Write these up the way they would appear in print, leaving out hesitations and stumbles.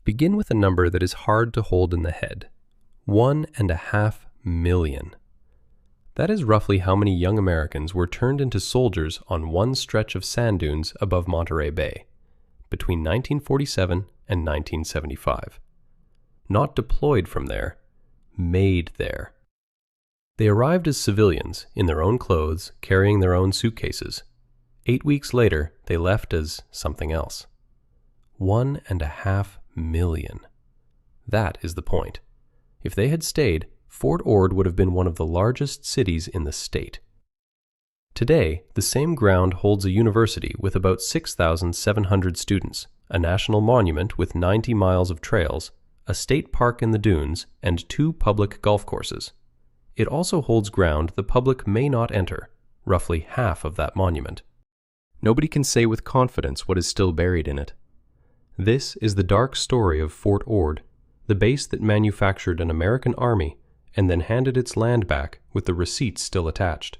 Begin with a number that is hard to hold in the head. 1.5 million. That is roughly how many young Americans were turned into soldiers on one stretch of sand dunes above Monterey Bay, between 1947 and 1975. Not deployed from there, made there. They arrived as civilians, in their own clothes, carrying their own suitcases. 8 weeks later, they left as something else. 1.5 million. That is the point. If they had stayed, Fort Ord would have been one of the largest cities in the state. Today, the same ground holds a university with about 6,700 students, a national monument with 90 miles of trails, a state park in the dunes, and 2 public golf courses. It also holds ground the public may not enter, roughly half of that monument. Nobody can say with confidence what is still buried in it. This is the dark story of Fort Ord, the base that manufactured an American army and then handed its land back with the receipts still attached.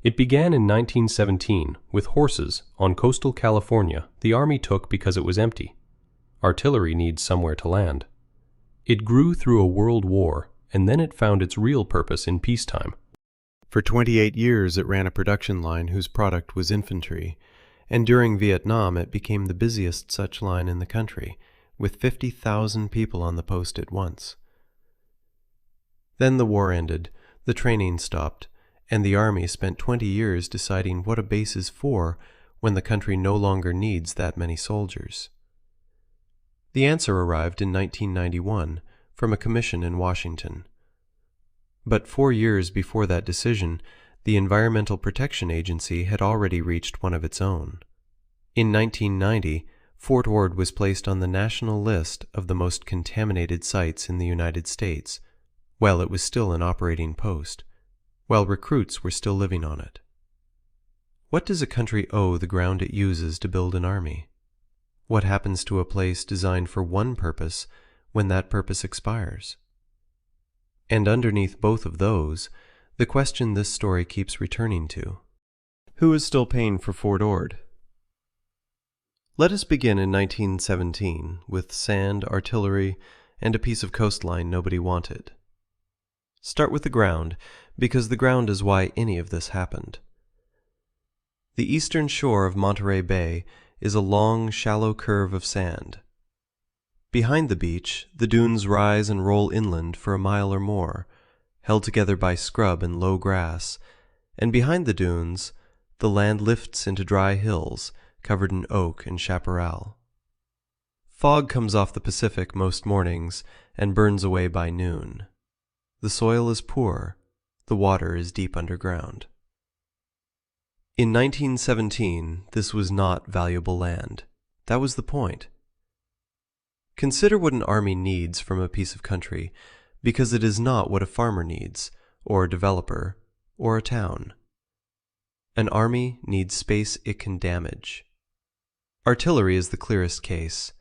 It began in 1917 with horses on coastal California the Army took because it was empty. Artillery needs somewhere to land. It grew through a world war, and then it found its real purpose in peacetime. For 28 years it ran a production line whose product was infantry, and during Vietnam it became the busiest such line in the country, with 50,000 people on the post at once. Then the war ended, the training stopped, and the Army spent 20 years deciding what a base is for when the country no longer needs that many soldiers. The answer arrived in 1991 from a commission in Washington. But 4 years before that decision, the Environmental Protection Agency had already reached one of its own. In 1990, Fort Ord was placed on the national list of the most contaminated sites in the United States, while it was still an operating post, while recruits were still living on it. What does a country owe the ground it uses to build an army? What happens to a place designed for one purpose when that purpose expires? And underneath both of those, the question this story keeps returning to: who is still paying for Fort Ord? Let us begin in 1917 with sand, artillery, and a piece of coastline nobody wanted. Start with the ground, because the ground is why any of this happened. The eastern shore of Monterey Bay is a long, shallow curve of sand. Behind the beach, the dunes rise and roll inland for a mile or more, held together by scrub and low grass, and behind the dunes, the land lifts into dry hills covered in oak and chaparral. Fog comes off the Pacific most mornings and burns away by noon. The soil is poor, the water is deep underground. In 1917, this was not valuable land. That was the point. Consider what an army needs from a piece of country, because it is not what a farmer needs, or a developer, or a town. An army needs space it can damage. Artillery is the clearest case.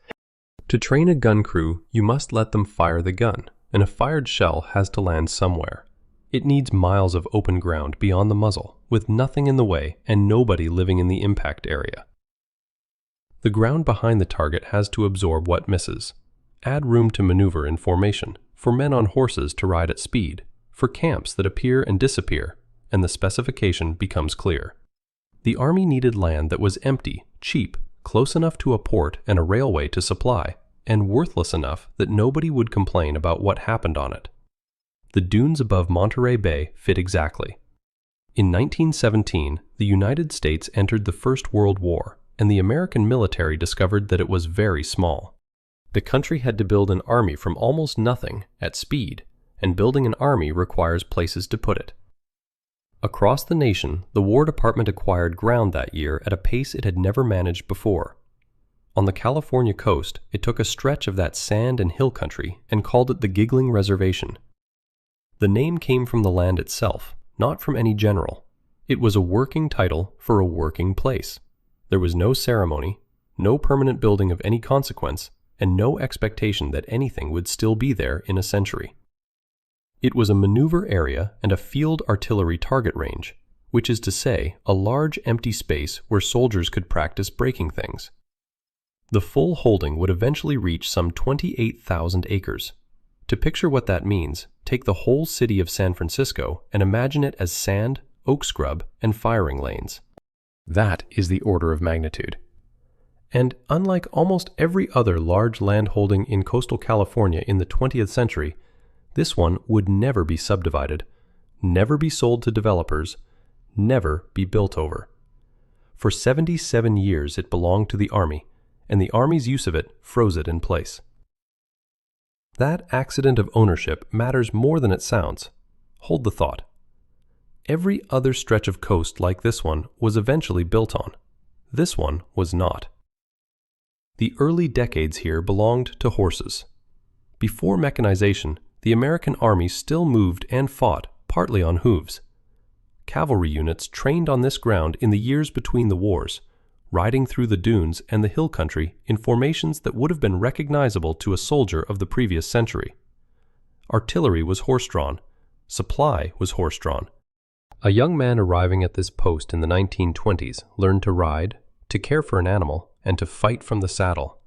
To train a gun crew, you must let them fire the gun, and a fired shell has to land somewhere. It needs miles of open ground beyond the muzzle, with nothing in the way and nobody living in the impact area. The ground behind the target has to absorb what misses. Add room to maneuver in formation, for men on horses to ride at speed, for camps that appear and disappear, and the specification becomes clear. The Army needed land that was empty, cheap, close enough to a port and a railway to supply, and worthless enough that nobody would complain about what happened on it. The dunes above Monterey Bay fit exactly. In 1917, the United States entered the First World War, and the American military discovered that it was very small. The country had to build an army from almost nothing, at speed, and building an army requires places to put it. Across the nation, the War Department acquired ground that year at a pace it had never managed before. On the California coast, it took a stretch of that sand and hill country and called it the Giggling Reservation. The name came from the land itself, not from any general. It was a working title for a working place. There was no ceremony, no permanent building of any consequence, and no expectation that anything would still be there in a century. It was a maneuver area and a field artillery target range, which is to say, a large empty space where soldiers could practice breaking things. The full holding would eventually reach some 28,000 acres. To picture what that means, take the whole city of San Francisco and imagine it as sand, oak scrub, and firing lanes. That is the order of magnitude. And unlike almost every other large landholding in coastal California in the 20th century, this one would never be subdivided, never be sold to developers, never be built over. For 77 years it belonged to the Army, and the Army's use of it froze it in place. That accident of ownership matters more than it sounds. Hold the thought. Every other stretch of coast like this one was eventually built on. This one was not. The early decades here belonged to horses. Before mechanization, the American Army still moved and fought partly on hooves. Cavalry units trained on this ground in the years between the wars, riding through the dunes and the hill country in formations that would have been recognizable to a soldier of the previous century. Artillery was horse-drawn. Supply was horse-drawn. A young man arriving at this post in the 1920s learned to ride, to care for an animal, and to fight from the saddle.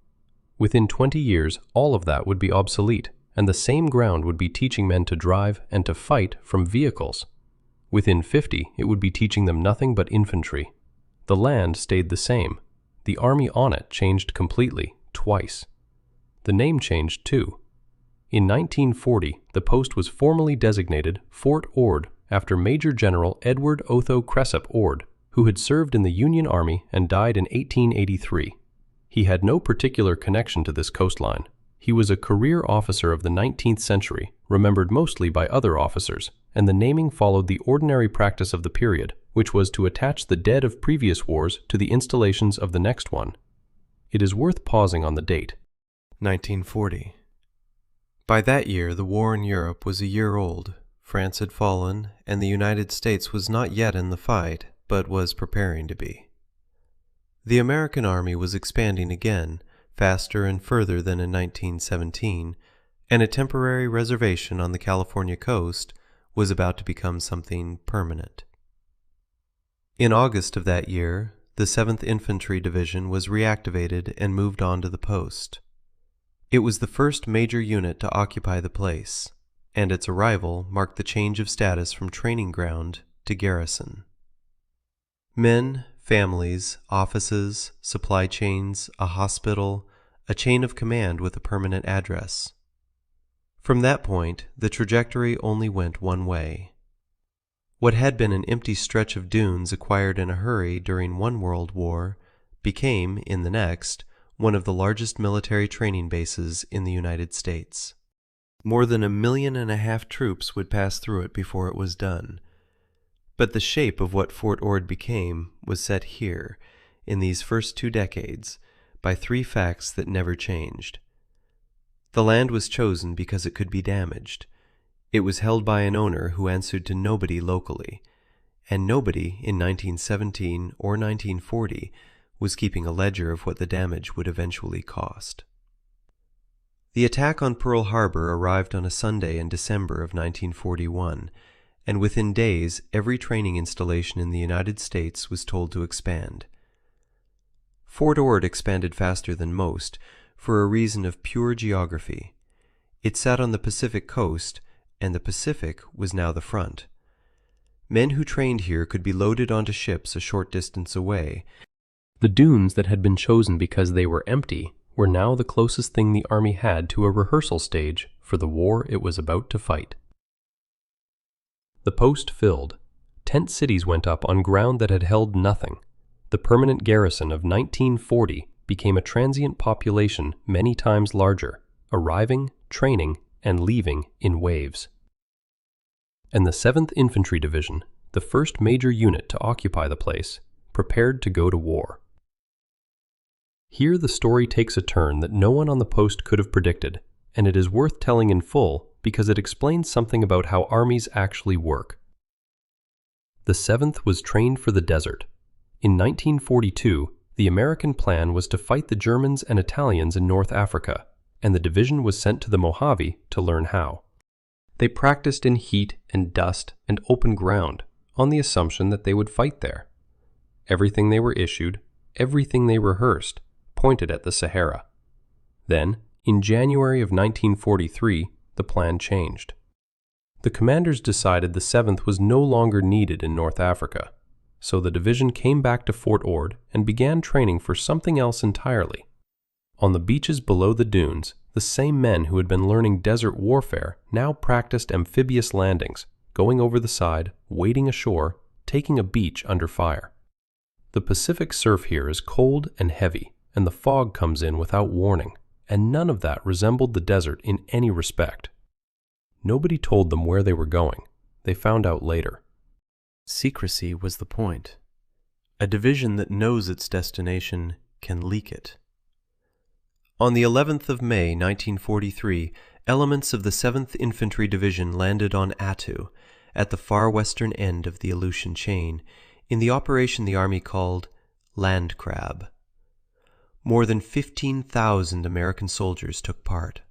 Within 20 years, all of that would be obsolete, and the same ground would be teaching men to drive and to fight from vehicles. Within 50, it would be teaching them nothing but infantry. The land stayed the same. The Army on it changed completely, twice. The name changed too. In 1940, the post was formally designated Fort Ord after Major General Edward Otho Cresap Ord, who had served in the Union Army and died in 1883. He had no particular connection to this coastline. He was a career officer of the 19th century, remembered mostly by other officers, and the naming followed the ordinary practice of the period, which was to attach the dead of previous wars to the installations of the next one. It is worth pausing on the date. 1940. By that year, the war in Europe was a year old. France had fallen, and the United States was not yet in the fight, but was preparing to be. The American Army was expanding again, faster and further than in 1917, and a temporary reservation on the California coast was about to become something permanent. In August of that year, the 7th Infantry Division was reactivated and moved on to the post. It was the first major unit to occupy the place, and its arrival marked the change of status from training ground to garrison. Men, families, offices, supply chains, a hospital, a chain of command with a permanent address. From that point, the trajectory only went one way. What had been an empty stretch of dunes acquired in a hurry during one world war became, in the next, one of the largest military training bases in the United States. More than 1.5 million troops would pass through it before it was done. But the shape of what Fort Ord became was set here, in these first 2 decades, by 3 facts that never changed. The land was chosen because it could be damaged. It was held by an owner who answered to nobody locally, and nobody in 1917 or 1940 was keeping a ledger of what the damage would eventually cost. The attack on Pearl Harbor arrived on a Sunday in December of 1941, and within days every training installation in the United States was told to expand. Fort Ord expanded faster than most, for a reason of pure geography. It sat on the Pacific coast, and the Pacific was now the front. Men who trained here could be loaded onto ships a short distance away. The dunes that had been chosen because they were empty were now the closest thing the Army had to a rehearsal stage for the war it was about to fight. The post filled. Tent cities went up on ground that had held nothing. The permanent garrison of 1940 became a transient population many times larger, arriving, training, and leaving in waves. And the 7th Infantry Division, the first major unit to occupy the place, prepared to go to war. Here the story takes a turn that no one on the post could have predicted, and it is worth telling in full because it explains something about how armies actually work. The 7th was trained for the desert. In 1942, the American plan was to fight the Germans and Italians in North Africa, and the division was sent to the Mojave to learn how. They practiced in heat and dust and open ground on the assumption that they would fight there. Everything they were issued, everything they rehearsed, pointed at the Sahara. Then, in January of 1943, the plan changed. The commanders decided the 7th was no longer needed in North Africa, so the division came back to Fort Ord and began training for something else entirely. On the beaches below the dunes, the same men who had been learning desert warfare now practiced amphibious landings, going over the side, wading ashore, taking a beach under fire. The Pacific surf here is cold and heavy, and the fog comes in without warning, and none of that resembled the desert in any respect. Nobody told them where they were going. They found out later. Secrecy was the point. A division that knows its destination can leak it. On the 11th of May, 1943, elements of the 7th Infantry Division landed on Attu, at the far western end of the Aleutian chain, in the operation the Army called Land Crab. More than 15,000 American soldiers took part.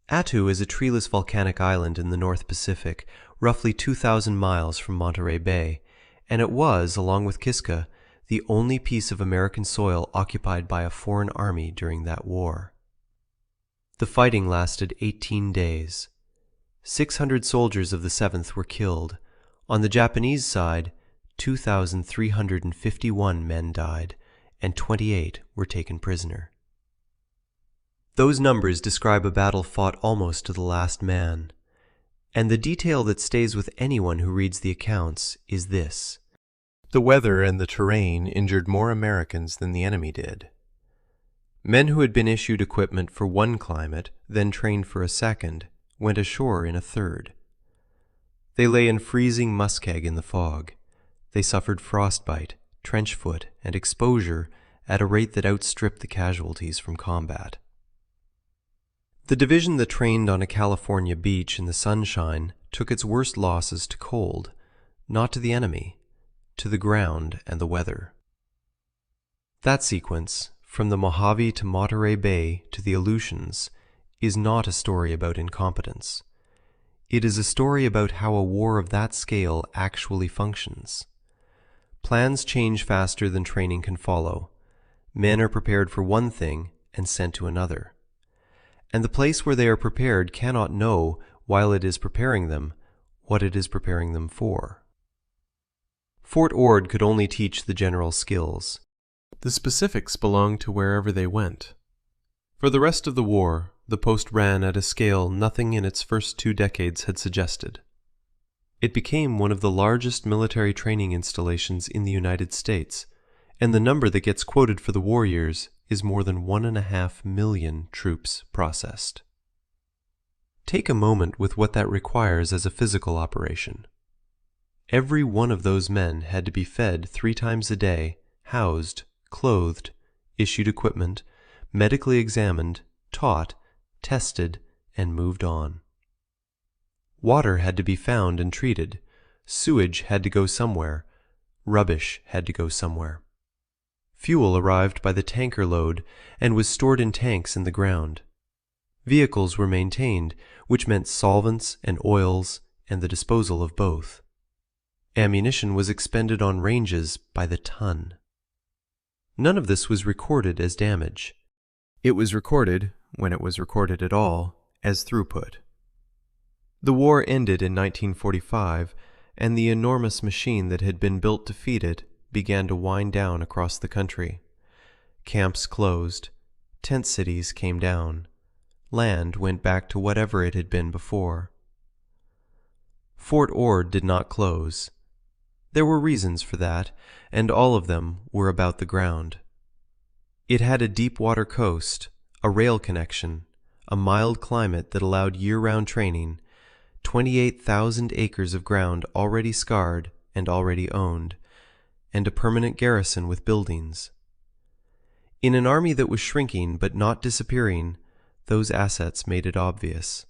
Attu is a treeless volcanic island in the North Pacific, roughly 2,000 miles from Monterey Bay, and it was, along with Kiska, the only piece of American soil occupied by a foreign army during that war. The fighting lasted 18 days. 600 soldiers of the 7th were killed. On the Japanese side, 2,351 men died, and 28 were taken prisoner. Those numbers describe a battle fought almost to the last man. And the detail that stays with anyone who reads the accounts is this: the weather and the terrain injured more Americans than the enemy did. Men who had been issued equipment for one climate, then trained for a second, went ashore in a third. They lay in freezing muskeg in the fog. They suffered frostbite, trench foot, and exposure at a rate that outstripped the casualties from combat. The division that trained on a California beach in the sunshine took its worst losses to cold, not to the enemy, to the ground and the weather. That sequence, from the Mojave to Monterey Bay to the Aleutians, is not a story about incompetence. It is a story about how a war of that scale actually functions. Plans change faster than training can follow. Men are prepared for one thing and sent to another. And the place where they are prepared cannot know, while it is preparing them, what it is preparing them for. Fort Ord could only teach the general skills. The specifics belonged to wherever they went. For the rest of the war, the post ran at a scale nothing in its first 2 decades had suggested. It became one of the largest military training installations in the United States, and the number that gets quoted for the war years is more than 1.5 million troops processed. Take a moment with what that requires as a physical operation. Every one of those men had to be fed 3 times a day, housed, clothed, issued equipment, medically examined, taught, tested, and moved on. Water had to be found and treated. Sewage had to go somewhere. Rubbish had to go somewhere. Fuel arrived by the tanker load and was stored in tanks in the ground. Vehicles were maintained, which meant solvents and oils and the disposal of both. Ammunition was expended on ranges by the ton. None of this was recorded as damage. It was recorded, when it was recorded at all, as throughput. The war ended in 1945, and the enormous machine that had been built to feed it began to wind down across the country. Camps closed, tent cities came down, land went back to whatever it had been before. Fort Ord did not close. There were reasons for that, and all of them were about the ground. It had a deep water coast, a rail connection, a mild climate that allowed year-round training, 28,000 acres of ground already scarred and already owned, and a permanent garrison with buildings. In an army that was shrinking but not disappearing, those assets made it obvious.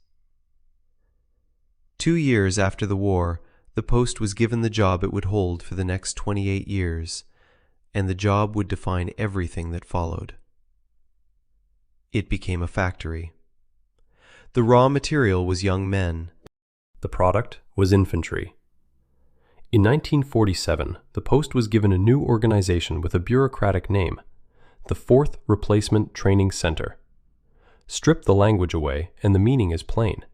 2 years after the war, the post was given the job it would hold for the next 28 years, and the job would define everything that followed. It became a factory. The raw material was young men. The product was infantry. In 1947, the post was given a new organization with a bureaucratic name. the 4th Replacement Training Center. Strip the language away and the meaning is plain.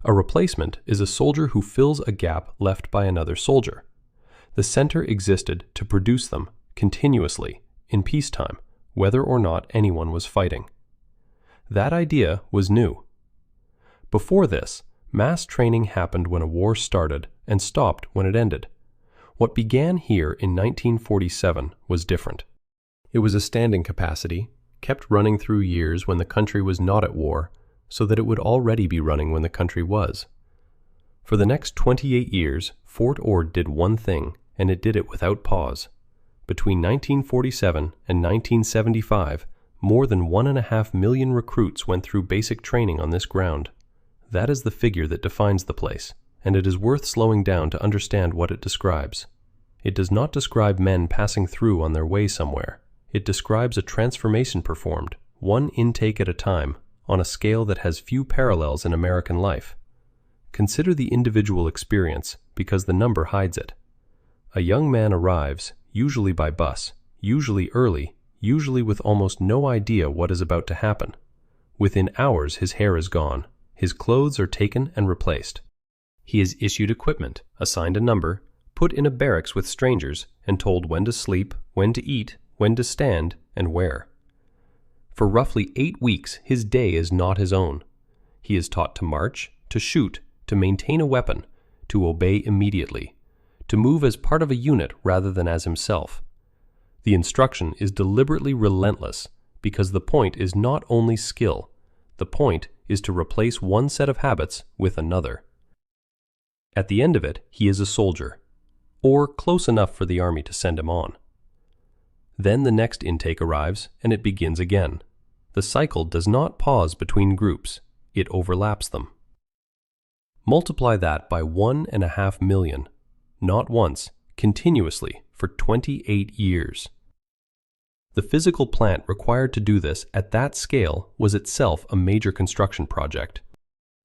A replacement is a soldier who fills a gap left by another soldier. The center existed to produce them continuously in peacetime, whether or not anyone was fighting. That idea was new. Before this, mass training happened when a war started and stopped when it ended. What began here in 1947 was different. It was a standing capacity, kept running through years when the country was not at war, so that it would already be running when the country was. For the next 28 years, Fort Ord did one thing, and it did it without pause. Between 1947 and 1975, more than 1.5 million recruits went through basic training on this ground. That is the figure that defines the place, and it is worth slowing down to understand what it describes. It does not describe men passing through on their way somewhere. It describes a transformation performed, one intake at a time, on a scale that has few parallels in American life. Consider the individual experience, because the number hides it. A young man arrives, usually by bus, usually early, usually with almost no idea what is about to happen. Within hours his hair is gone, his clothes are taken and replaced. He is issued equipment, assigned a number, put in a barracks with strangers, and told when to sleep, when to eat, when to stand, and where. For roughly 8 weeks his day is not his own. He is taught to march, to shoot, to maintain a weapon, to obey immediately, to move as part of a unit rather than as himself. The instruction is deliberately relentless because the point is not only skill, the point is to replace one set of habits with another. At the end of it, he is a soldier, or close enough for the army to send him on. Then the next intake arrives and it begins again. The cycle does not pause between groups, it overlaps them. Multiply that by 1.5 million, not once, continuously, for 28 years. The physical plant required to do this at that scale was itself a major construction project.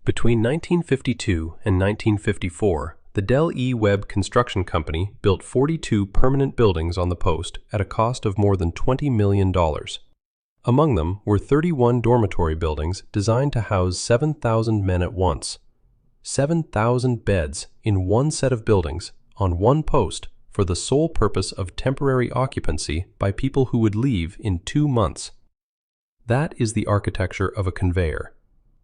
Between 1952 and 1954, the Del E. Webb Construction Company built 42 permanent buildings on the post at a cost of more than $20 million. Among them were 31 dormitory buildings designed to house 7,000 men at once. 7,000 beds in one set of buildings on one post for the sole purpose of temporary occupancy by people who would leave in 2 months. That is the architecture of a conveyor.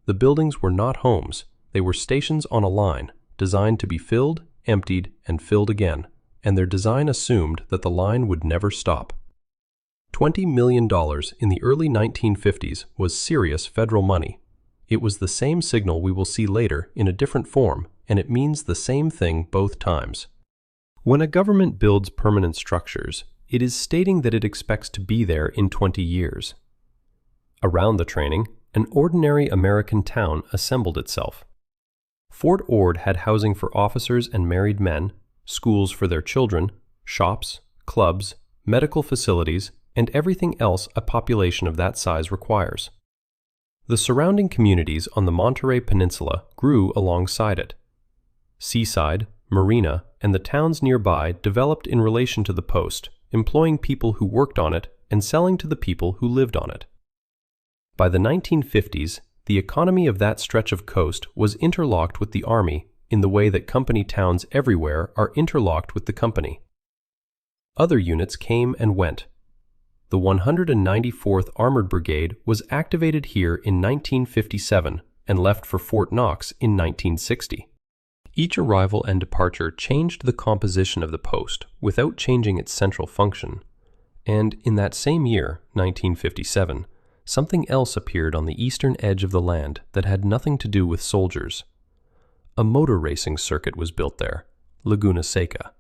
The buildings were not homes, they were stations on a line, designed to be filled, emptied, and filled again, and their design assumed that the line would never stop. $20 million in the early 1950s was serious federal money. It was the same signal we will see later in a different form, and it means the same thing both times. When a government builds permanent structures, it is stating that it expects to be there in 20 years. Around the training, an ordinary American town assembled itself. Fort Ord had housing for officers and married men, schools for their children, shops, clubs, medical facilities, and everything else a population of that size requires. The surrounding communities on the Monterey Peninsula grew alongside it. Seaside, Marina, and the towns nearby developed in relation to the post, employing people who worked on it and selling to the people who lived on it. By the 1950s, the economy of that stretch of coast was interlocked with the Army in the way that company towns everywhere are interlocked with the company. Other units came and went. The 194th Armored Brigade was activated here in 1957 and left for Fort Knox in 1960. Each arrival and departure changed the composition of the post without changing its central function, and in that same year, 1957, something else appeared on the eastern edge of the land that had nothing to do with soldiers. A motor racing circuit was built there, Laguna Seca.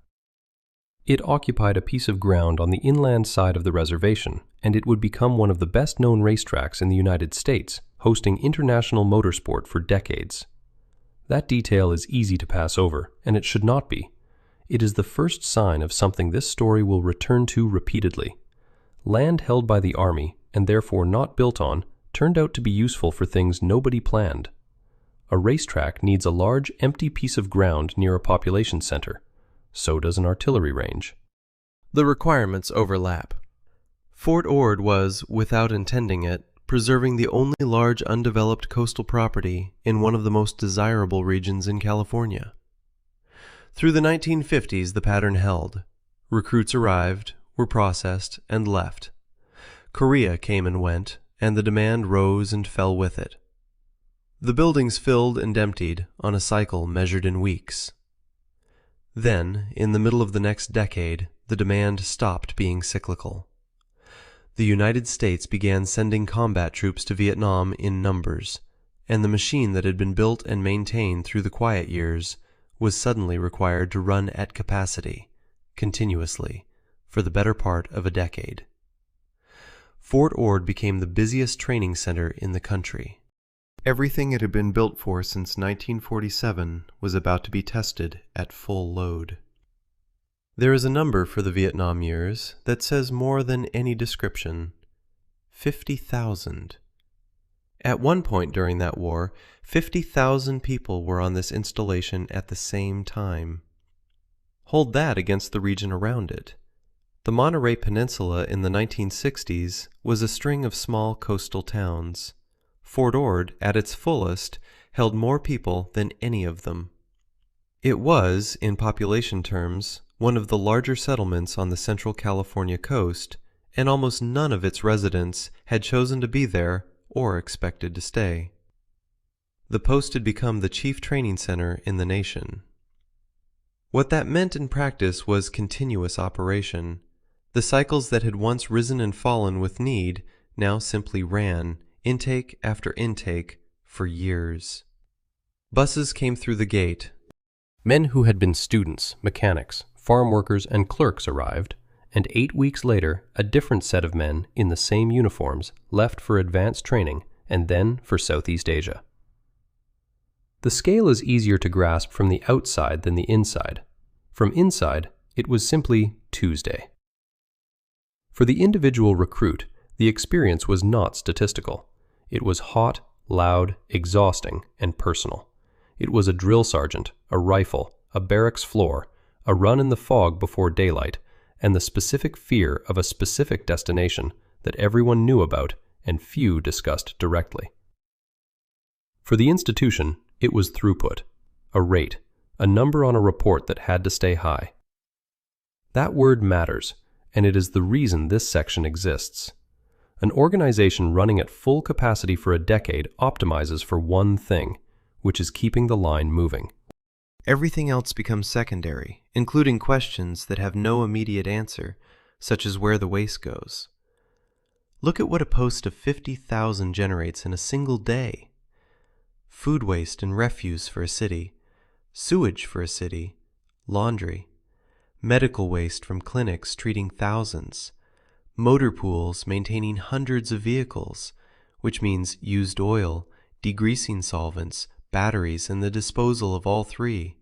It occupied a piece of ground on the inland side of the reservation, and it would become one of the best-known racetracks in the United States, hosting international motorsport for decades. That detail is easy to pass over, and it should not be. It is the first sign of something this story will return to repeatedly. Land held by the Army, and therefore not built on, turned out to be useful for things nobody planned. A racetrack needs a large, empty piece of ground near a population center. So does an artillery range. The requirements overlap. Fort Ord was, without intending it, preserving the only large undeveloped coastal property in one of the most desirable regions in California. Through the 1950s, the pattern held. Recruits arrived, were processed, and left. Korea came and went, and the demand rose and fell with it. The buildings filled and emptied on a cycle measured in weeks. Then, in the middle of the next decade, the demand stopped being cyclical. The United States began sending combat troops to Vietnam in numbers, and the machine that had been built and maintained through the quiet years was suddenly required to run at capacity, continuously, for the better part of a decade. Fort Ord became the busiest training center in the country. Everything it had been built for since 1947 was about to be tested at full load. There is a number for the Vietnam years that says more than any description: 50,000. At one point during that war, 50,000 people were on this installation at the same time. Hold that against the region around it. The Monterey Peninsula in the 1960s was a string of small coastal towns. Fort Ord, at its fullest, held more people than any of them. It was, in population terms, one of the larger settlements on the central California coast, and almost none of its residents had chosen to be there or expected to stay. The post had become the chief training center in the nation. What that meant in practice was continuous operation. The cycles that had once risen and fallen with need now simply ran, intake after intake, for years. Buses came through the gate. Men who had been students, mechanics, farm workers, and clerks arrived, and 8 weeks later, a different set of men in the same uniforms left for advanced training and then for Southeast Asia. The scale is easier to grasp from the outside than the inside. From inside, it was simply Tuesday. For the individual recruit, the experience was not statistical. It was hot, loud, exhausting, and personal. It was a drill sergeant, a rifle, a barracks floor, a run in the fog before daylight, and the specific fear of a specific destination that everyone knew about and few discussed directly. For the institution, it was throughput, a rate, a number on a report that had to stay high. That word matters, and it is the reason this section exists. An organization running at full capacity for a decade optimizes for one thing, which is keeping the line moving. Everything else becomes secondary, including questions that have no immediate answer, such as where the waste goes. Look at what a post of 50,000 generates in a single day. Food waste and refuse for a city, sewage for a city, laundry, medical waste from clinics treating thousands, motor pools maintaining hundreds of vehicles, which means used oil, degreasing solvents, batteries, and the disposal of all three.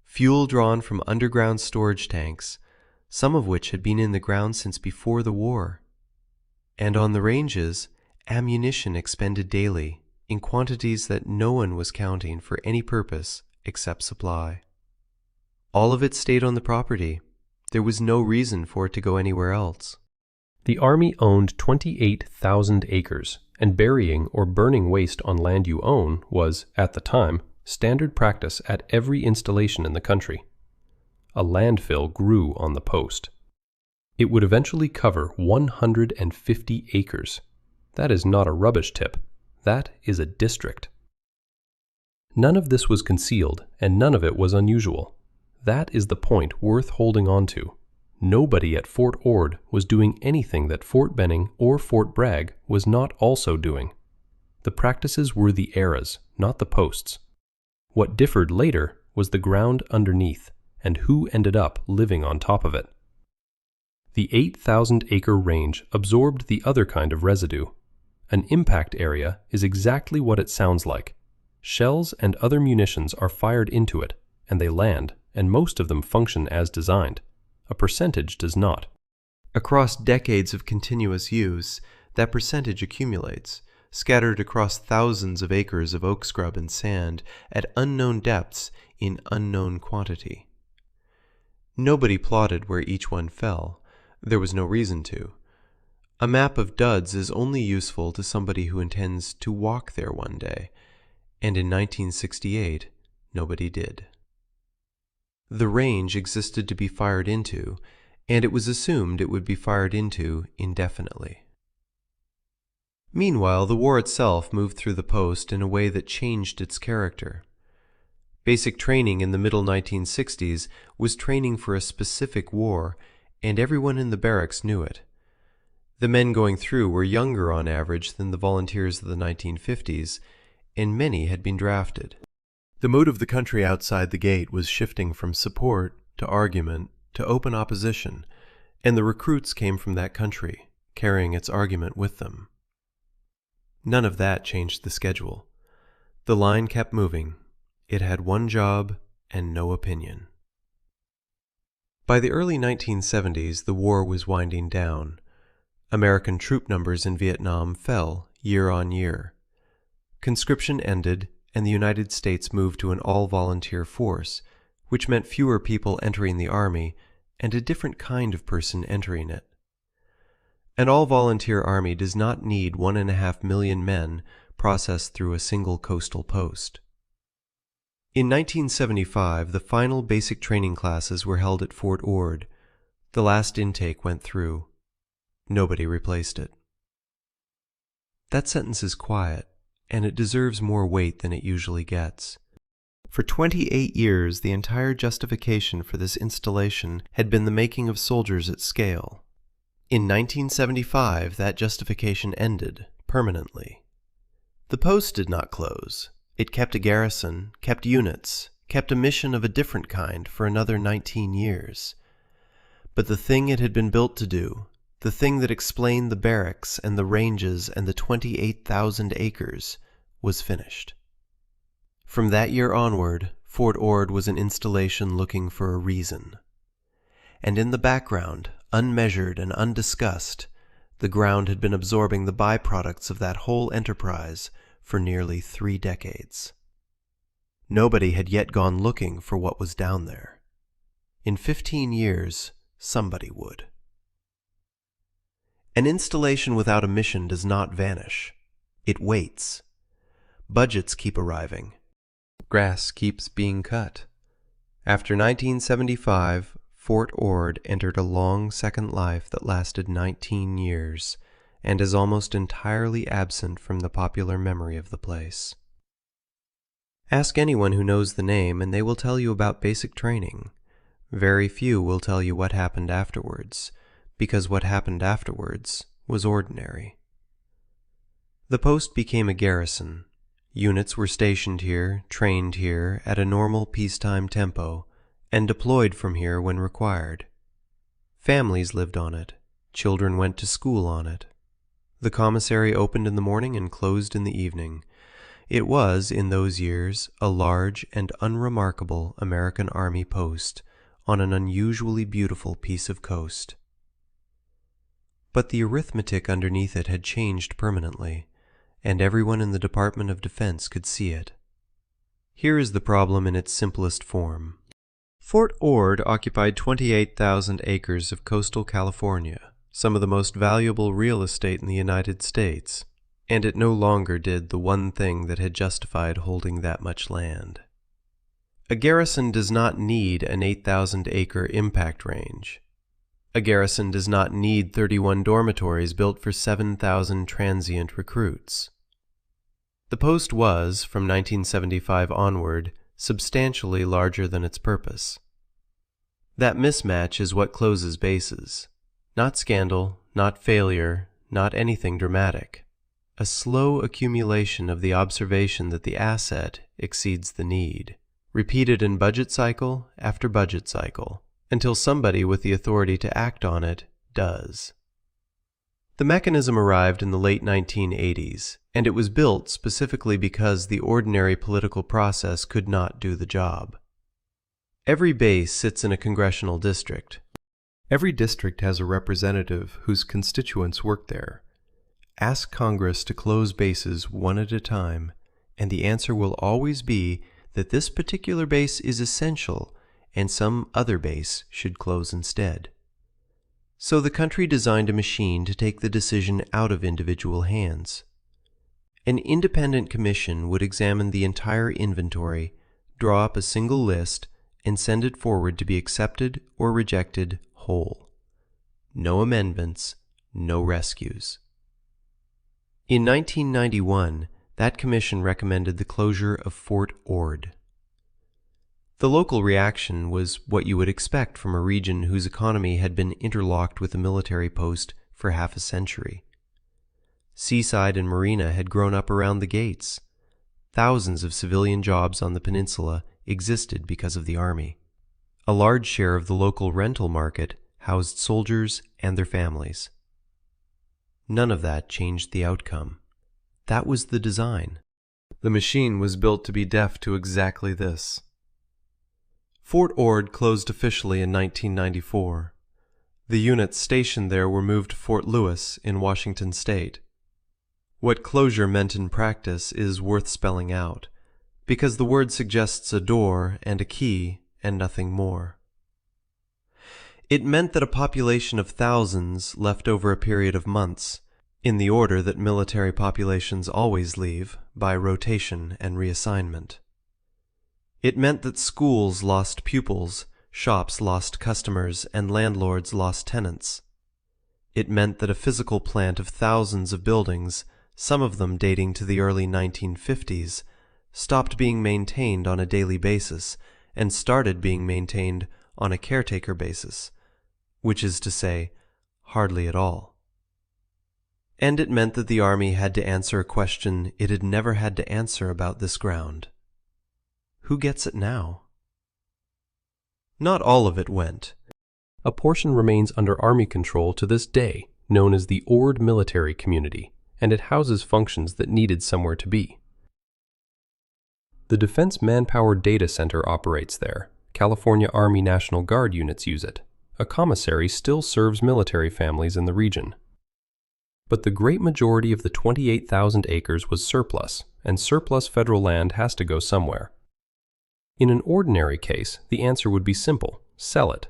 Fuel drawn from underground storage tanks, some of which had been in the ground since before the war. And on the ranges, ammunition expended daily, in quantities that no one was counting for any purpose except supply. All of it stayed on the property. There was no reason for it to go anywhere else. The Army owned 28,000 acres, and burying or burning waste on land you own was, at the time, standard practice at every installation in the country. A landfill grew on the post. It would eventually cover 150 acres. That is not a rubbish tip. That is a district. None of this was concealed, and none of it was unusual. That is the point worth holding on to. Nobody at Fort Ord was doing anything that Fort Benning or Fort Bragg was not also doing. The practices were the eras, not the posts. What differed later was the ground underneath, and who ended up living on top of it. The 8,000-acre range absorbed the other kind of residue. An impact area is exactly what it sounds like. Shells and other munitions are fired into it, and they land, and most of them function as designed. A percentage does not. Across decades of continuous use, that percentage accumulates, scattered across thousands of acres of oak scrub and sand at unknown depths in unknown quantity. Nobody plotted where each one fell. There was no reason to. A map of duds is only useful to somebody who intends to walk there one day, and in 1968, nobody did. The range existed to be fired into, and it was assumed it would be fired into indefinitely. Meanwhile, the war itself moved through the post in a way that changed its character. Basic training in the middle 1960s was training for a specific war, and everyone in the barracks knew it. The men going through were younger on average than the volunteers of the 1950s, and many had been drafted. The mood of the country outside the gate was shifting from support to argument to open opposition, and the recruits came from that country, carrying its argument with them. None of that changed the schedule. The line kept moving. It had one job and no opinion. By the early 1970s, the war was winding down. American troop numbers in Vietnam fell year on year. Conscription ended, and the United States moved to an all-volunteer force, which meant fewer people entering the Army and a different kind of person entering it. An all-volunteer army does not need 1.5 million men processed through a single coastal post. In 1975, the final basic training classes were held at Fort Ord. The last intake went through. Nobody replaced it. That sentence is quiet, and it deserves more weight than it usually gets. For 28 years, the entire justification for this installation had been the making of soldiers at scale. In 1975, that justification ended, permanently. The post did not close. It kept a garrison, kept units, kept a mission of a different kind for another 19 years. But the thing it had been built to do, the thing that explained the barracks and the ranges and the 28,000 acres, was finished. From that year onward, Fort Ord was an installation looking for a reason. And in the background, unmeasured and undiscussed, the ground had been absorbing the byproducts of that whole enterprise for nearly 3 decades. Nobody had yet gone looking for what was down there. In 15 years, somebody would. An installation without a mission does not vanish. It waits. Budgets keep arriving. Grass keeps being cut. After 1975, Fort Ord entered a long second life that lasted 19 years, and is almost entirely absent from the popular memory of the place. Ask anyone who knows the name, and they will tell you about basic training. Very few will tell you what happened afterwards, because what happened afterwards was ordinary. The post became a garrison. Units were stationed here, trained here, at a normal peacetime tempo, and deployed from here when required. Families lived on it. Children went to school on it. The commissary opened in the morning and closed in the evening. It was, in those years, a large and unremarkable American Army post on an unusually beautiful piece of coast. But the arithmetic underneath it had changed permanently, and everyone in the Department of Defense could see it. Here is the problem in its simplest form. Fort Ord occupied 28,000 acres of coastal California, some of the most valuable real estate in the United States, and it no longer did the one thing that had justified holding that much land. A garrison does not need an 8,000-acre impact range. A garrison does not need 31 dormitories built for 7,000 transient recruits. The post was, from 1975 onward, substantially larger than its purpose. That mismatch is what closes bases. Not scandal, not failure, not anything dramatic. A slow accumulation of the observation that the asset exceeds the need, repeated in budget cycle after budget cycle, until somebody with the authority to act on it does. The mechanism arrived in the late 1980s, and it was built specifically because the ordinary political process could not do the job. Every base sits in a congressional district. Every district has a representative whose constituents work there. Ask Congress to close bases one at a time, and the answer will always be that this particular base is essential and some other base should close instead. So the country designed a machine to take the decision out of individual hands. An independent commission would examine the entire inventory, draw up a single list, and send it forward to be accepted or rejected whole. No amendments, no rescues. In 1991, that commission recommended the closure of Fort Ord. The local reaction was what you would expect from a region whose economy had been interlocked with a military post for half a century. Seaside and marina had grown up around the gates. Thousands of civilian jobs on the peninsula existed because of the army. A large share of the local rental market housed soldiers and their families. None of that changed the outcome. That was the design. The machine was built to be deaf to exactly this. Fort Ord closed officially in 1994. The units stationed there were moved to Fort Lewis in Washington State. What closure meant in practice is worth spelling out, because the word suggests a door and a key and nothing more. It meant that a population of thousands left over a period of months, in the order that military populations always leave, by rotation and reassignment. It meant that schools lost pupils, shops lost customers, and landlords lost tenants. It meant that a physical plant of thousands of buildings, some of them dating to the early 1950s, stopped being maintained on a daily basis and started being maintained on a caretaker basis, which is to say, hardly at all. And it meant that the Army had to answer a question it had never had to answer about this ground. Who gets it now? Not all of it went. A portion remains under Army control to this day, known as the Ord Military Community, and it houses functions that needed somewhere to be. The Defense Manpower Data Center operates there. California Army National Guard units use it. A commissary still serves military families in the region. But the great majority of the 28,000 acres was surplus, and surplus federal land has to go somewhere. In an ordinary case, the answer would be simple: sell it.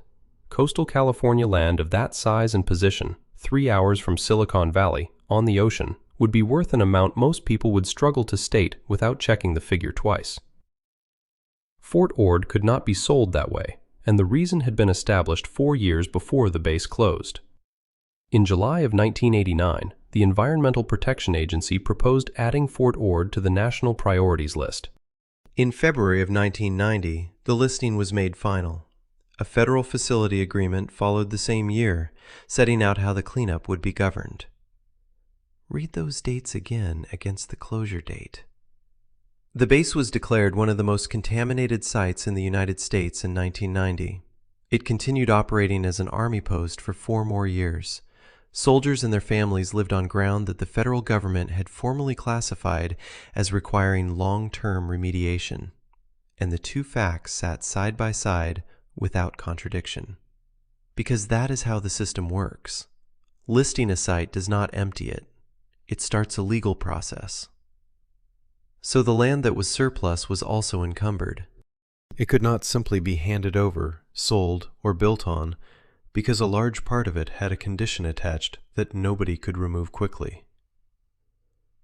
Coastal California land of that size and position, 3 hours from Silicon Valley, on the ocean, would be worth an amount most people would struggle to state without checking the figure twice. Fort Ord could not be sold that way, and the reason had been established 4 years before the base closed. In July of 1989, the Environmental Protection Agency proposed adding Fort Ord to the National Priorities List. In February of 1990, the listing was made final. A federal facility agreement followed the same year, setting out how the cleanup would be governed. Read those dates again against the closure date. The base was declared one of the most contaminated sites in the United States in 1990. It continued operating as an Army post for 4 more years. Soldiers and their families lived on ground that the federal government had formally classified as requiring long-term remediation, and the two facts sat side by side without contradiction. Because that is how the system works. Listing a site does not empty it. It starts a legal process. So the land that was surplus was also encumbered. It could not simply be handed over, sold, or built on, because a large part of it had a condition attached that nobody could remove quickly.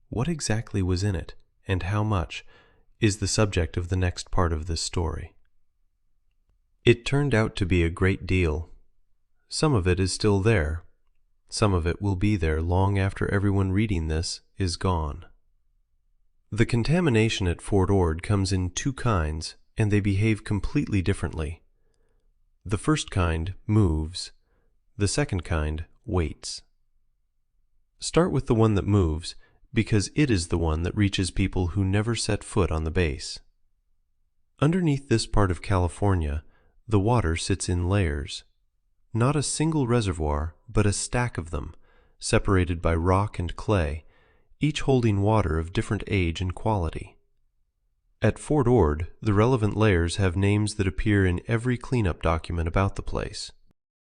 What exactly was in it, and how much, is the subject of the next part of this story. It turned out to be a great deal. Some of it is still there. Some of it will be there long after everyone reading this is gone. The contamination at Fort Ord comes in 2 kinds, and they behave completely differently. The first kind moves. The second kind waits. Start with the one that moves, because it is the one that reaches people who never set foot on the base. Underneath this part of California, the water sits in layers. Not a single reservoir, but a stack of them, separated by rock and clay, each holding water of different age and quality. At Fort Ord, the relevant layers have names that appear in every cleanup document about the place.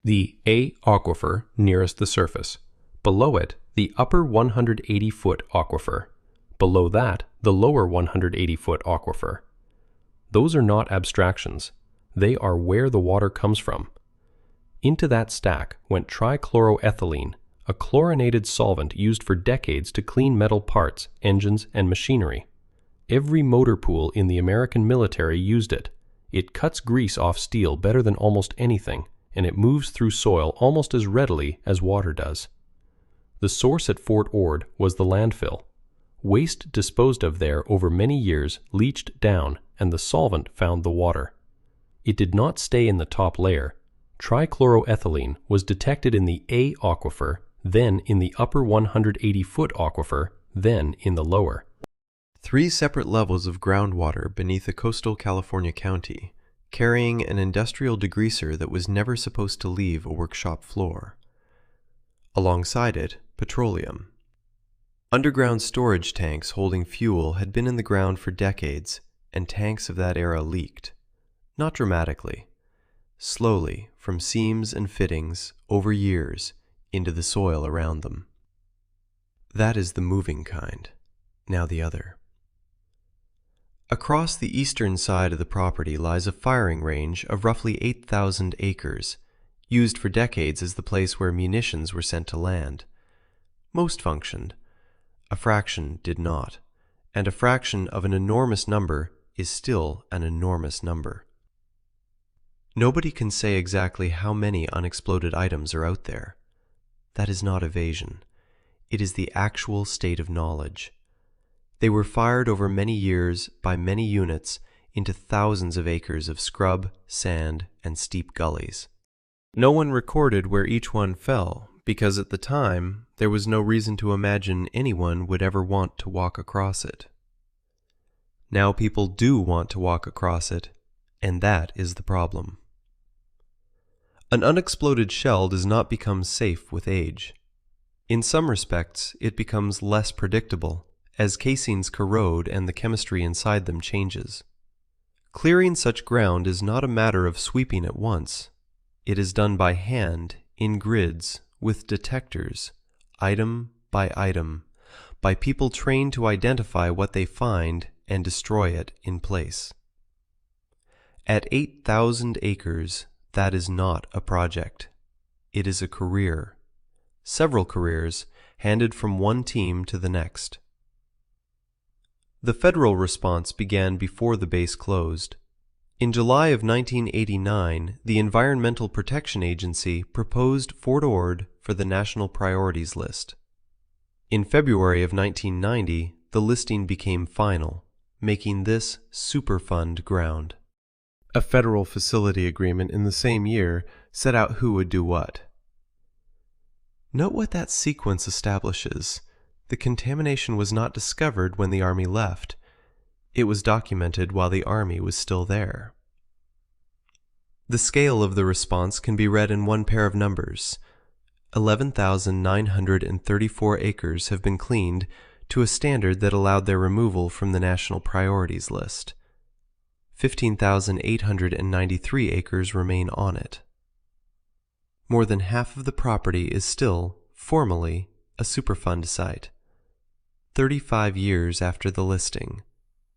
The A aquifer nearest the surface. Below it, the upper 180-foot aquifer. Below that, the lower 180-foot aquifer. Those are not abstractions. They are where the water comes from. Into that stack went trichloroethylene, a chlorinated solvent used for decades to clean metal parts, engines, and machinery. Every motor pool in the American military used it. It cuts grease off steel better than almost anything, and it moves through soil almost as readily as water does. The source at Fort Ord was the landfill. Waste disposed of there over many years leached down, and the solvent found the water. It did not stay in the top layer. Trichloroethylene was detected in the A aquifer, then in the upper 180-foot aquifer, then in the lower. 3 separate levels of groundwater beneath a coastal California county, carrying an industrial degreaser that was never supposed to leave a workshop floor. Alongside it, petroleum. Underground storage tanks holding fuel had been in the ground for decades, and tanks of that era leaked. Not dramatically. Slowly, from seams and fittings, over years, into the soil around them. That is the moving kind. Now the other. Across the eastern side of the property lies a firing range of roughly 8,000 acres, used for decades as the place where munitions were sent to land. Most functioned. A fraction did not, and a fraction of an enormous number is still an enormous number. Nobody can say exactly how many unexploded items are out there. That is not evasion. It is the actual state of knowledge. They were fired over many years by many units into thousands of acres of scrub, sand, and steep gullies. No one recorded where each one fell, because at the time there was no reason to imagine anyone would ever want to walk across it. Now people do want to walk across it, and that is the problem. An unexploded shell does not become safe with age. In some respects, it becomes less predictable, as casings corrode and the chemistry inside them changes. Clearing such ground is not a matter of sweeping at once. It is done by hand, in grids, with detectors, item by item, by people trained to identify what they find and destroy it in place. At 8,000 acres, that is not a project. It is a career. Several careers, handed from one team to the next. The federal response began before the base closed. In July of 1989, the Environmental Protection Agency proposed Fort Ord for the National Priorities List. In February of 1990, the listing became final, making this Superfund ground. A federal facility agreement in the same year set out who would do what. Note what that sequence establishes. The contamination was not discovered when the Army left. It was documented while the Army was still there. The scale of the response can be read in one pair of numbers. 11,934 acres have been cleaned to a standard that allowed their removal from the National Priorities List. 15,893 acres remain on it. More than half of the property is still, formally, a Superfund site. 35 years after the listing,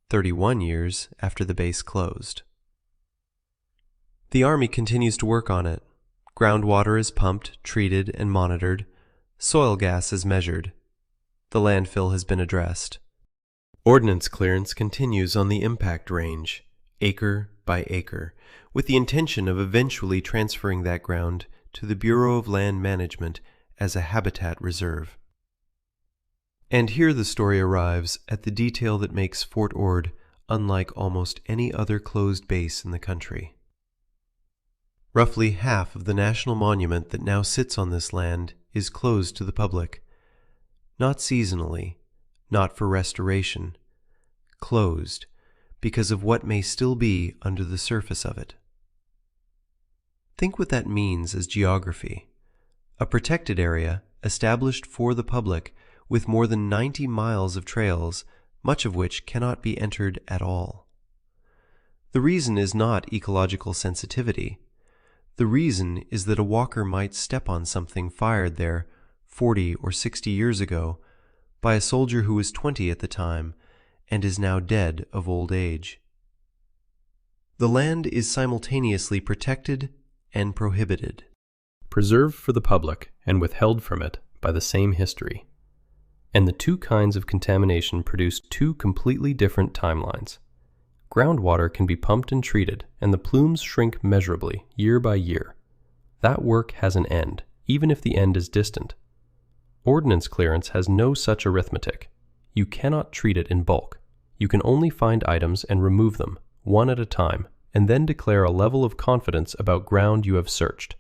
31 years after the base closed. The Army continues to work on it. Groundwater is pumped, treated, and monitored. Soil gas is measured. The landfill has been addressed. Ordnance clearance continues on the impact range, acre by acre, with the intention of eventually transferring that ground to the Bureau of Land Management as a habitat reserve. And here the story arrives at the detail that makes Fort Ord unlike almost any other closed base in the country. Roughly half of the national monument that now sits on this land is closed to the public. Not seasonally, not for restoration. Closed because of what may still be under the surface of it. Think what that means as geography. A protected area established for the public with more than 90 miles of trails, much of which cannot be entered at all. The reason is not ecological sensitivity. The reason is that a walker might step on something fired there 40 or 60 years ago by a soldier who was 20 at the time and is now dead of old age. The land is simultaneously protected and prohibited. preserved for the public and withheld from it by the same history. And the two kinds of contamination produce two completely different timelines. Groundwater can be pumped and treated, and the plumes shrink measurably year by year. That work has an end, even if the end is distant. Ordnance clearance has no such arithmetic. You cannot treat it in bulk. You can only find items and remove them, one at a time, and then declare a level of confidence about ground you have searched.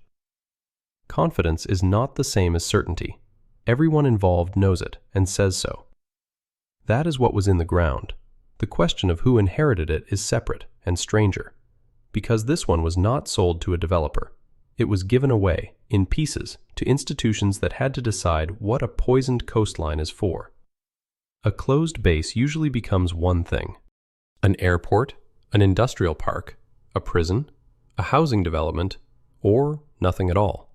Confidence is not the same as certainty. Everyone involved knows it and says so. That is what was in the ground. The question of who inherited it is separate and stranger, because this one was not sold to a developer. It was given away, in pieces, to institutions that had to decide what a poisoned coastline is for. A closed base usually becomes one thing: an airport, an industrial park, a prison, a housing development, or nothing at all.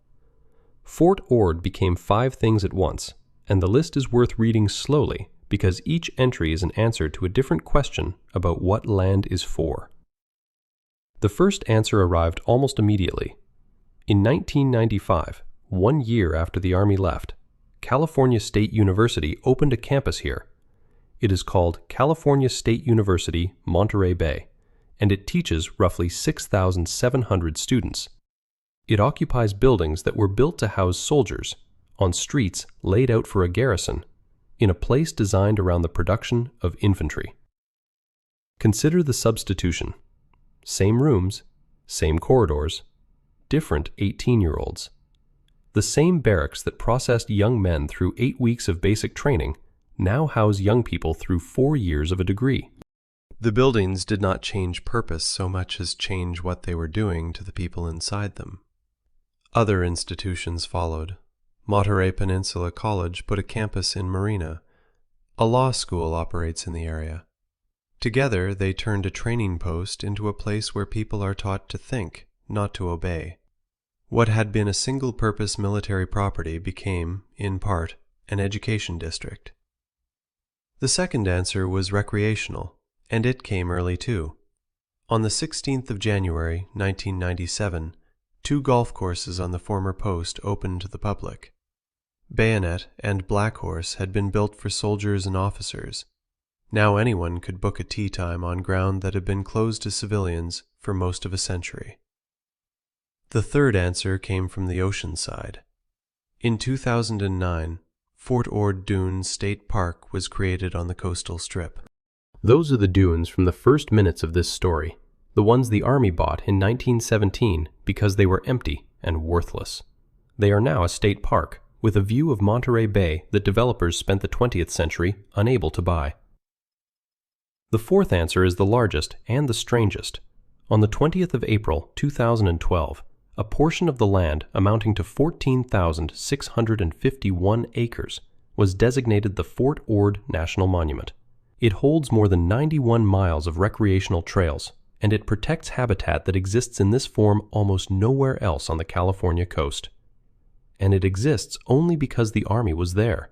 Fort Ord became 5 things at once, and the list is worth reading slowly because each entry is an answer to a different question about what land is for. The first answer arrived almost immediately. In 1995, 1 year after the Army left, California State University opened a campus here. It is called California State University, Monterey Bay, and it teaches roughly 6,700 students. It occupies buildings that were built to house soldiers, on streets laid out for a garrison, in a place designed around the production of infantry. Consider the substitution. Same rooms, same corridors, different 18-year-olds. The same barracks that processed young men through 8 weeks of basic training now house young people through 4 years of a degree. The buildings did not change purpose so much as change what they were doing to the people inside them. Other institutions followed. Monterey Peninsula College put a campus in Marina. A law school operates in the area. Together, they turned a training post into a place where people are taught to think, not to obey. What had been a single-purpose military property became, in part, an education district. The second answer was recreational, and it came early too. On the 16th of January, 1997, 2 golf courses on the former post opened to the public. Bayonet and Black Horse had been built for soldiers and officers. Now anyone could book a tee time on ground that had been closed to civilians for most of a century. The third answer came from the ocean side. In 2009, Fort Ord Dunes State Park was created on the coastal strip. Those are the dunes from the first minutes of this story, the ones the Army bought in 1917 because they were empty and worthless. They are now a state park, with a view of Monterey Bay that developers spent the 20th century unable to buy. The fourth answer is the largest and the strangest. On the 20th of April, 2012, a portion of the land amounting to 14,651 acres was designated the Fort Ord National Monument. It holds more than 91 miles of recreational trails, and it protects habitat that exists in this form almost nowhere else on the California coast. And it exists only because the Army was there.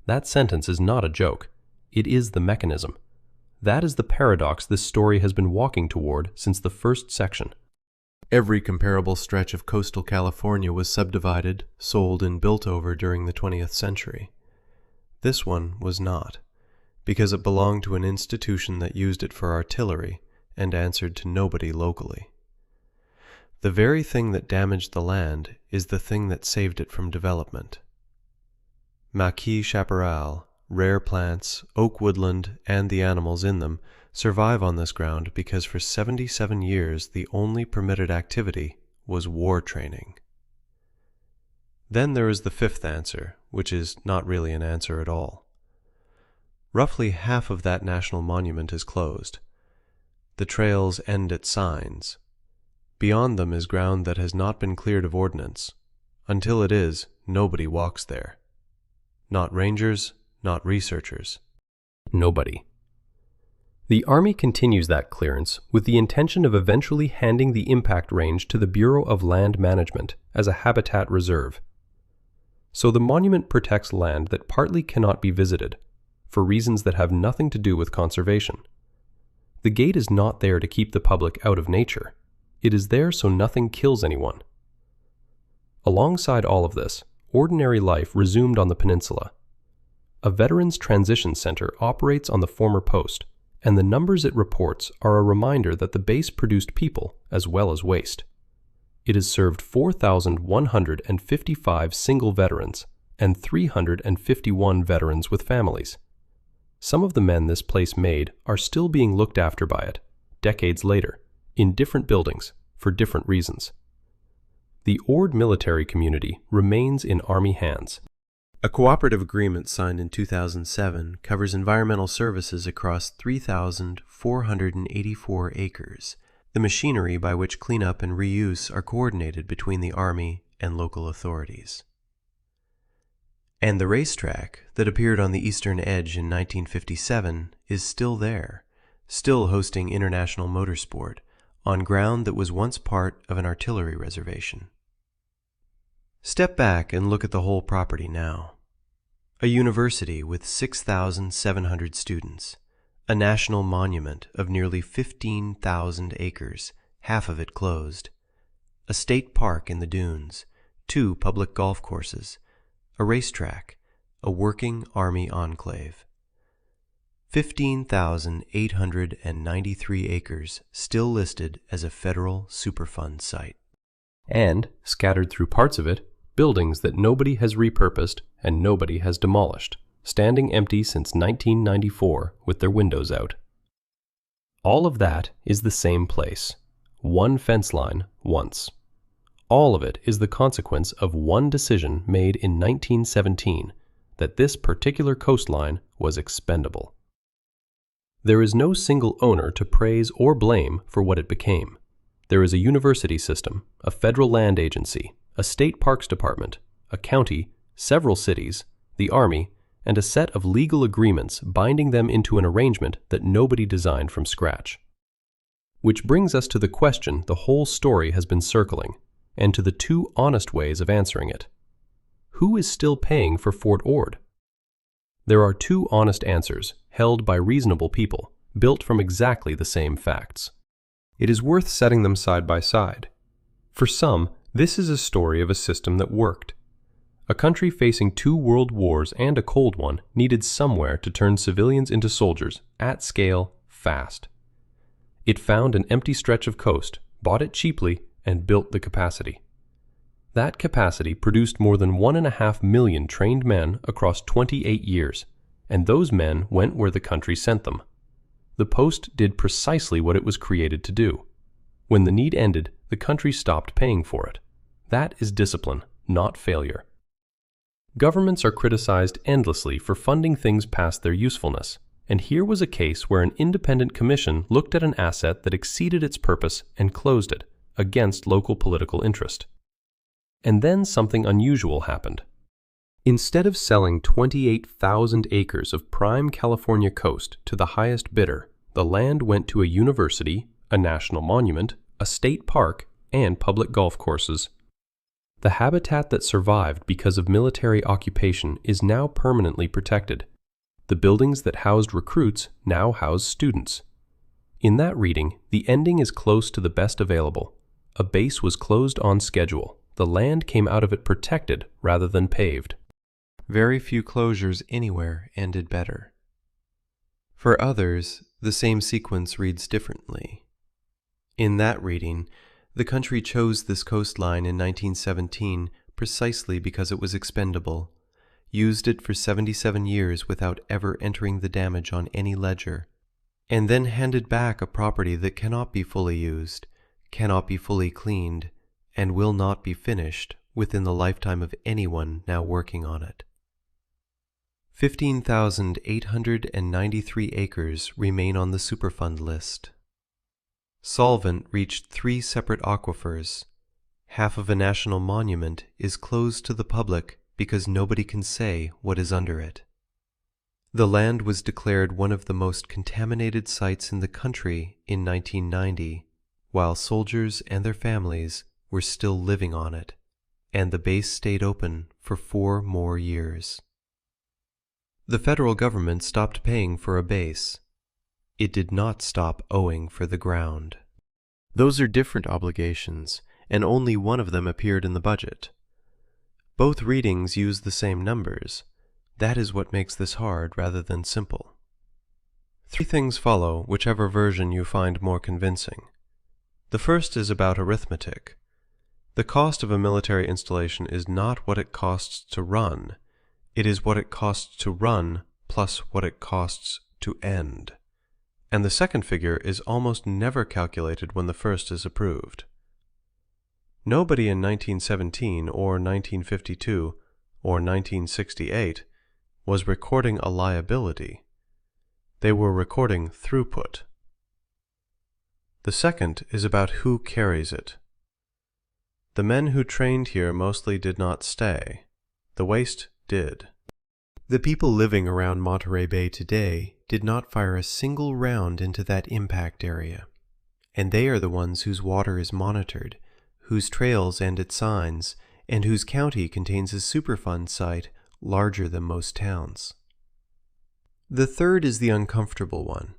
That sentence is not a joke. It is the mechanism. That is the paradox this story has been walking toward since the first section. Every comparable stretch of coastal California was subdivided, sold, and built over during the 20th century. This one was not, because it belonged to an institution that used it for artillery and answered to nobody locally. The very thing that damaged the land is the thing that saved it from development. Maquis chaparral, rare plants, oak woodland, and the animals in them survive on this ground because for 77 years the only permitted activity was war training. Then there is the fifth answer, which is not really an answer at all. Roughly half of that national monument is closed. The trails end at signs. Beyond them is ground that has not been cleared of ordnance. Until it is, nobody walks there. Not rangers, not researchers. Nobody. The Army continues that clearance with the intention of eventually handing the impact range to the Bureau of Land Management as a habitat reserve. So the monument protects land that partly cannot be visited, for reasons that have nothing to do with conservation. The gate is not there to keep the public out of nature. It is there so nothing kills anyone. Alongside all of this, ordinary life resumed on the peninsula. A Veterans Transition Center operates on the former post, and the numbers it reports are a reminder that the base produced people as well as waste. It has served 4,155 single veterans and 351 veterans with families. Some of the men this place made are still being looked after by it, decades later, in different buildings, for different reasons. The Ord military community remains in Army hands. A cooperative agreement signed in 2007 covers environmental services across 3,484 acres. The machinery by which cleanup and reuse are coordinated between the Army and local authorities. And the racetrack that appeared on the eastern edge in 1957 is still there, still hosting international motorsport, on ground that was once part of an artillery reservation. Step back and look at the whole property now. A university with 6,700 students, a national monument of nearly 15,000 acres, half of it closed, a state park in the dunes, 2 public golf courses, a racetrack, a working Army enclave. 15,893 acres still listed as a federal Superfund site. And, scattered through parts of it, buildings that nobody has repurposed and nobody has demolished, standing empty since 1994 with their windows out. All of that is the same place. One fence line, once. All of it is the consequence of one decision made in 1917, that this particular coastline was expendable. There is no single owner to praise or blame for what it became. There is a university system, a federal land agency, a state parks department, a county, several cities, the Army, and a set of legal agreements binding them into an arrangement that nobody designed from scratch. Which brings us to the question the whole story has been circling, and to the 2 honest ways of answering it. Who is still paying for Fort Ord? There are 2 honest answers, held by reasonable people, built from exactly the same facts. It is worth setting them side by side. For some, this is a story of a system that worked. A country facing 2 world wars and a cold one needed somewhere to turn civilians into soldiers, at scale, fast. It found an empty stretch of coast, bought it cheaply, and built the capacity. That capacity produced more than 1.5 million trained men across 28 years, and those men went where the country sent them. The post did precisely what it was created to do. When the need ended, the country stopped paying for it. That is discipline, not failure. Governments are criticized endlessly for funding things past their usefulness, and here was a case where an independent commission looked at an asset that exceeded its purpose and closed it, against local political interest. And then something unusual happened. Instead of selling 28,000 acres of prime California coast to the highest bidder, the land went to a university, a national monument, a state park, and public golf courses. The habitat that survived because of military occupation is now permanently protected. The buildings that housed recruits now house students. In that reading, the ending is close to the best available. A base was closed on schedule. The land came out of it protected rather than paved. Very few closures anywhere ended better. For others, the same sequence reads differently. In that reading, the country chose this coastline in 1917 precisely because it was expendable, used it for 77 years without ever entering the damage on any ledger, and then handed back a property that cannot be fully used, cannot be fully cleaned, and will not be finished within the lifetime of anyone now working on it. 15,893 acres remain on the Superfund list. Solvent reached 3 separate aquifers. Half of a national monument is closed to the public because nobody can say what is under it. The land was declared one of the most contaminated sites in the country in 1990, while soldiers and their families were still living on it, and the base stayed open for 4 more years. The federal government stopped paying for a base. It did not stop owing for the ground. Those are different obligations, and only one of them appeared in the budget. Both readings use the same numbers. That is what makes this hard rather than simple. 3 things follow, whichever version you find more convincing. The first is about arithmetic. The cost of a military installation is not what it costs to run. It is what it costs to run plus what it costs to end. And the second figure is almost never calculated when the first is approved. Nobody in 1917 or 1952 or 1968 was recording a liability. They were recording throughput. The second is about who carries it. The men who trained here mostly did not stay. The waste did. The people living around Monterey Bay today did not fire a single round into that impact area. And they are the ones whose water is monitored, whose trails end at signs, and whose county contains a Superfund site larger than most towns. The third is the uncomfortable one.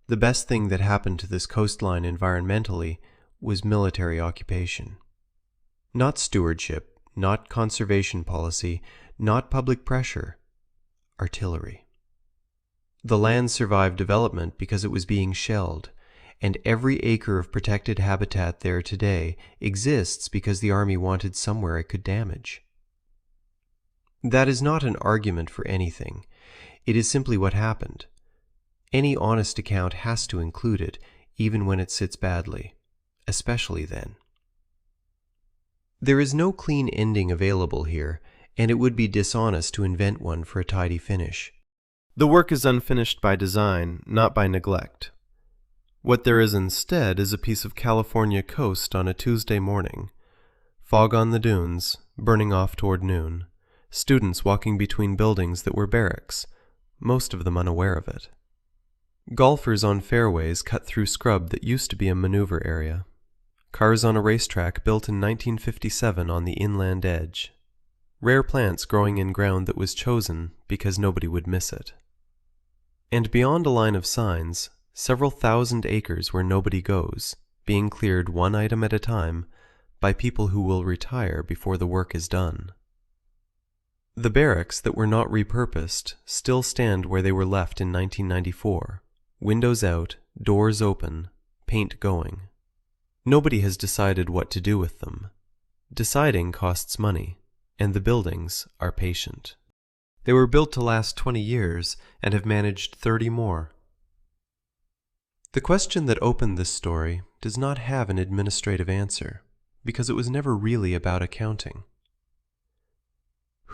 The best thing that happened to this coastline environmentally was military occupation. Not stewardship, not conservation policy, not public pressure. Artillery. The land survived development because it was being shelled, and every acre of protected habitat there today exists because the Army wanted somewhere it could damage. That is not an argument for anything. It is simply what happened. Any honest account has to include it, even when it sits badly, especially then. There is no clean ending available here, and it would be dishonest to invent one for a tidy finish. The work is unfinished by design, not by neglect. What there is instead is a piece of California coast on a Tuesday morning. Fog on the dunes, burning off toward noon. Students walking between buildings that were barracks, most of them unaware of it. Golfers on fairways cut through scrub that used to be a maneuver area. Cars on a racetrack built in 1957 on the inland edge. Rare plants growing in ground that was chosen because nobody would miss it. And beyond a line of signs, several thousand acres where nobody goes, being cleared one item at a time by people who will retire before the work is done. The barracks that were not repurposed still stand where they were left in 1994, windows out, doors open, paint going. Nobody has decided what to do with them. Deciding costs money, and the buildings are patient. They were built to last 20 years and have managed 30 more. The question that opened this story does not have an administrative answer, because it was never really about accounting.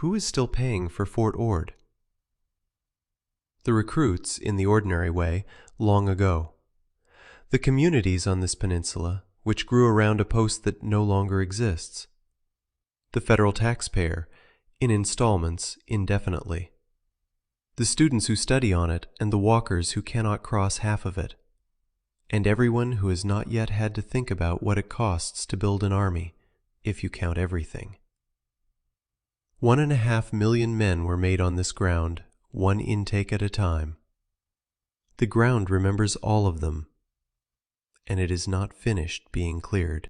Who is still paying for Fort Ord? The recruits, in the ordinary way, long ago. The communities on this peninsula, which grew around a post that no longer exists. The federal taxpayer, in installments, indefinitely. The students who study on it and the walkers who cannot cross half of it. And everyone who has not yet had to think about what it costs to build an army, if you count everything. 1.5 million men were made on this ground, one intake at a time. The ground remembers all of them, and it is not finished being cleared.